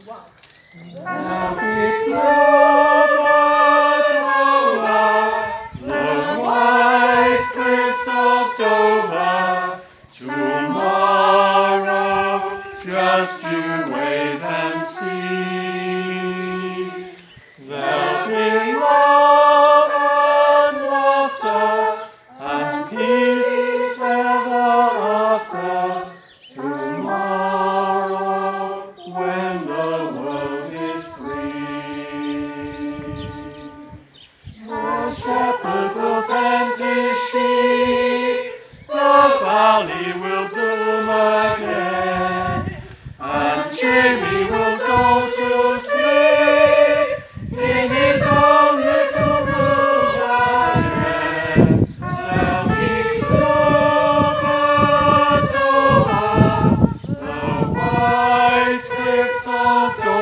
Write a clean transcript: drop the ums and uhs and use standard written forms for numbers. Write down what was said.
There'll be bluebirds over the white cliffs of Dover. Tomorrow, just you wait and see. There'll be love and laughter and peace ever after. Tomorrow, when the world is free. The shepherd will tend his sheep, the valley will bloom again, and Jimmy will go to sleep in his own little room again. There'll be bluebirds over the white cliffs of Dover.